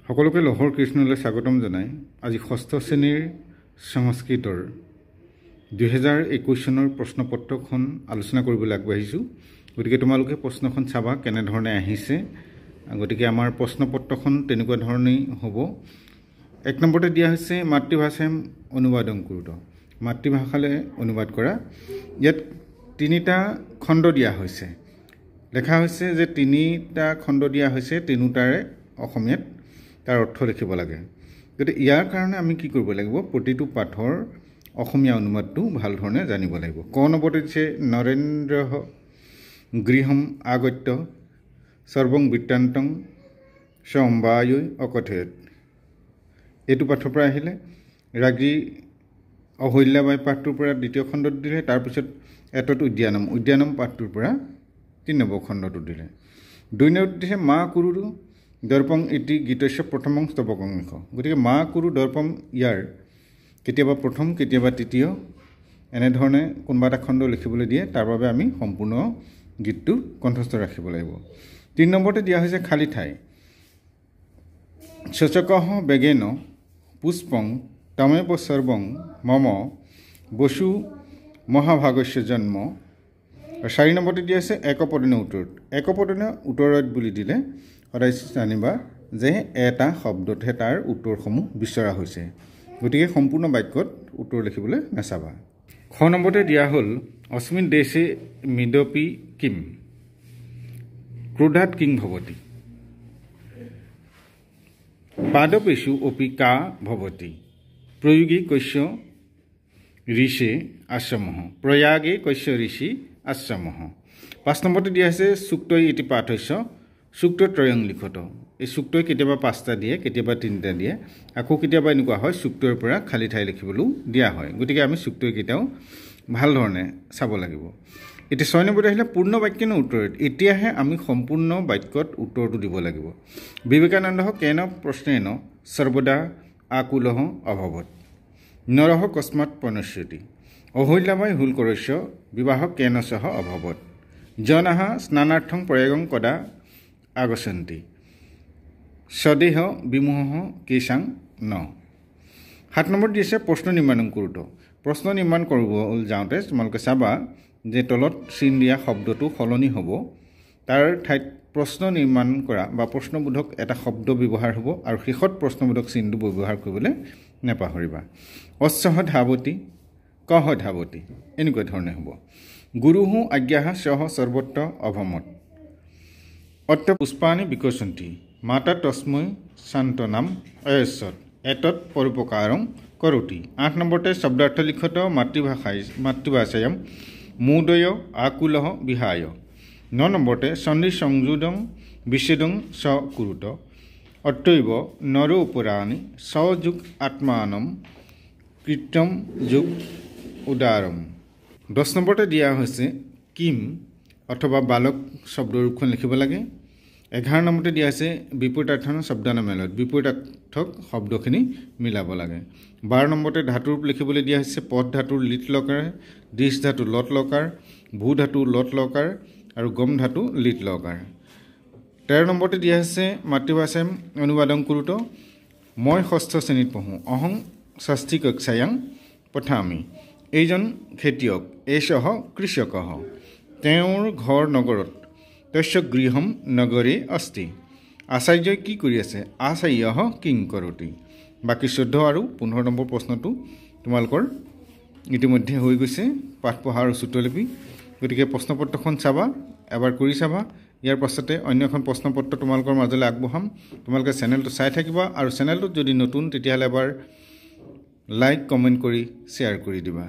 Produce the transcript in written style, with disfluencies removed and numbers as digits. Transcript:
সকলোকে লহৰ কৃষ্ণলৈ স্বাগতম জনাই আজি ষষ্ঠ শ্ৰেণীৰ সংস্কৃতৰ 2021 চনৰ প্ৰশ্নপত্ৰখন আলোচনা কৰিবলৈ আগবাঢ়িছোঁ। গতিকে তোমালোকে প্ৰশ্নখন চাবা কেনে ধৰণে আহিছে। গতিকে আমাৰ প্ৰশ্নপত্ৰখন তেনেকুৱা ধৰণেই হ'ব। 1 নম্বৰতে দিয়া হৈছে মাতৃভাষায় অনুবাদন কৰোঁত। মাতৃভাষালৈ অনুবাদ কৰা। ইয়াত 3টা খণ্ড দিয়া হৈছে। লেখা হৈছে যে 3টা খণ্ড দিয়া হৈছে, তিনিটাৰে অসমীয়াত তাৰ অৰ্থ লিখিব লাগে। গতিকে ইয়াৰ কাৰণে আমি কি কৰিব লাগিব, প্ৰতিটো পাঠৰ অসমীয়া অনুবাদটো ভাল ধৰণে জানিব লাগিব। ক নম্বৰতে দিছে নৰেন্দ্ৰ গৃহম আগত্য সৰ্বং বৃত্তান্তং সম্বায়ৈ অকথেত। এইটো পাঠৰ পৰা আহিলে। ৰাগী অহল্যাবাই পাঠটোৰ পৰা 2য় খণ্ডত দিলে। তাৰপিছত এটত উদ্যানম পাঠটোৰ পৰা 3 নম্বৰ খণ্ডটো দিলে। 2 নম্বৰত দিছে মা কুৰুৰু দৰ্পং ইতি গীতস্য প্ৰথমং স্তৱকংশ। গতিকে মা কুৰু দৰ্পম ইয়াৰ কেতিয়াবা প্ৰথম কেতিয়াবা তৃতীয় এনেধৰণে কোনোবা এটা খণ্ড লিখিবলৈ দিয়ে। তাৰ বাবে আমি সম্পূৰ্ণ গীতটো কণ্ঠস্থ ৰাখিব লাগিব। 3 নম্বৰতে দিয়া হৈছে খালী ঠাই। শচকঃ বেগেন পুষ্পং তমেব সৰ্বং মম বসু মহাভাগস্য জন্ম। 4 নম্বৰতে দিয়া আছে একপদনে উত্তৰত। একপদনে উত্তৰত বুলি দিলে সদায় জানিবা যে এটা শব্দতহে তাৰ উত্তৰসমূহ বিচৰা হৈছে। গতিকে সম্পূৰ্ণ বাক্যত উত্তৰ লিখিবলৈ নাচাবা। খ নম্বৰতে দিয়া হ'ল অস্মিন দেশে মিদপি কিম ক্ৰোধাত কিং ভৱতি পাদপেশু অপি কা ভৱতি প্ৰয়োগী কৈশ্য ঋষে আশ্ৰমঃ প্ৰয়াগে কৈশ্য ঋষি আশ্ৰমঃ। 5 নম্বৰতে দিয়া আছে চুক্তই ইতি পাঠস্য চুক্ত ত্ৰয়ং লিখত। এই চুক্তই কেতিয়াবা 5টা দিয়ে, কেতিয়াবা 3টা দিয়ে, আকৌ কেতিয়াবা এনেকুৱা হয় চুক্তৰ পৰা খালী ঠাই লিখিবলৈও দিয়া হয়। গতিকে আমি চুক্তকেইটাও ভাল ধৰণে চাব লাগিব। এতিয়া 6 নম্বৰতে আহিলে পূৰ্ণ বাক্যেন উত্তৰত। এতিয়াহে আমি সম্পূৰ্ণ বাক্যত উত্তৰটো দিব লাগিব। বিবেকানন্দ কেন প্ৰশ্নেন সৰ্বদা আকুলঃ অভৱত নৰহ কস্মাৎ প্ৰণশ্যতি অহল্যাবাই হুলকৰস্য বিবাহ কেন সহ অভৱত জনাঃ স্নানাৰ্থং প্ৰয়াগং কদা আগচ্ছন্তি স্বদেহ বিমোহ কেশাং ন। 7 নম্বৰ দিছে প্ৰশ্ন নিৰ্মাণ কৰোঁত। প্ৰশ্ন নিৰ্মাণ কৰিব যাওঁতে তোমালোকে চাবা যে তলত চিন দিয়া শব্দটো সলনি হ'ব। তাৰ ঠাইত প্ৰশ্ন নিৰ্মাণ কৰা বা প্ৰশ্নবোধক এটা শব্দ ব্যৱহাৰ হ'ব আৰু শেষত প্ৰশ্নবোধক চিনটো ব্যৱহাৰ কৰিবলৈ নাপাহৰিবা। অশ্বঃ ধাৱতি কঃ ধাৱতি এনেকুৱা ধৰণে হ'ব। গুৰুঃ আজ্ঞাঃ সহ সৰ্বত্ৰ অভমত অত্ৰ পুষ্পানি বিকশন্তি মাতা তস্মৈ শান্তনাম অয়স্যত এতৎ পৰোপকাৰং কৰোতি। 8 নম্বৰতে শব্দাৰ্থ লিখত মাতৃভাষায়াম মোদয় আকুলঃ বিহায়। 9 নম্বৰতে সন্ধি সংযোগম বিচ্ছেদং স কুৰুত অতৈব নৰোপৰাণি সযুগ আত্মানম কৃত্যম যুগ উদাৰম। 10 নম্বৰতে দিয়া হৈছে কিম অথবা বালক শব্দৰূপখন লিখিব লাগে। 11 নম্বৰতে দিয়া আছে বিপৰীতাৰ্থ শব্দানুমেলত বিপৰীতাৰ্থক শব্দখিনি মিলাব লাগে। 12 নম্বৰতে ধাতুৰ লিখিবলৈ দিয়া হৈছে পদ ধাতুৰ লিট লকাৰ, দিশ ধাতু লত লকাৰ, ভূ ধাতু লত লকাৰ আৰু গম ধাতু লিট লকাৰ। 13 নম্বৰতে দিয়া হৈছে মাতৃভাষায় অনুবাদন কৰোঁত। মই 6ষ্ঠ শ্ৰেণীত পঢ়োঁ। অহং ষষ্ঠী কক্ষায়াং পঠামি। এইজন খেতিয়ক। এষঃ কৃষকঃ তেওঁৰ ঘৰ নগৰত। তস্য গৃহম নগৰে অস্তি। আচাৰ্যই কি কৰি আছে? আচাৰ্যঃ কিং কৰোতি। বাকী 14 আৰু 15 নম্বৰ প্ৰশ্নটো তোমালোকৰ ইতিমধ্যে হৈ গৈছে পাঠ পঢ়া আৰু চুটলিপি। গতিকে প্ৰশ্নপত্ৰখন চাবা, এবাৰ কৰি চাবা। ইয়াৰ পাছতে অন্য এখন প্ৰশ্নপত্ৰ তোমালোকৰ মাজলৈ আগবঢ়াম। তোমালোকে চেনেলটো চাই থাকিবা আৰু চেনেলটোত যদি নতুন তেতিয়াহ'লে এবাৰ লাইক কমেণ্ট কৰি শ্বেয়াৰ কৰি দিবা।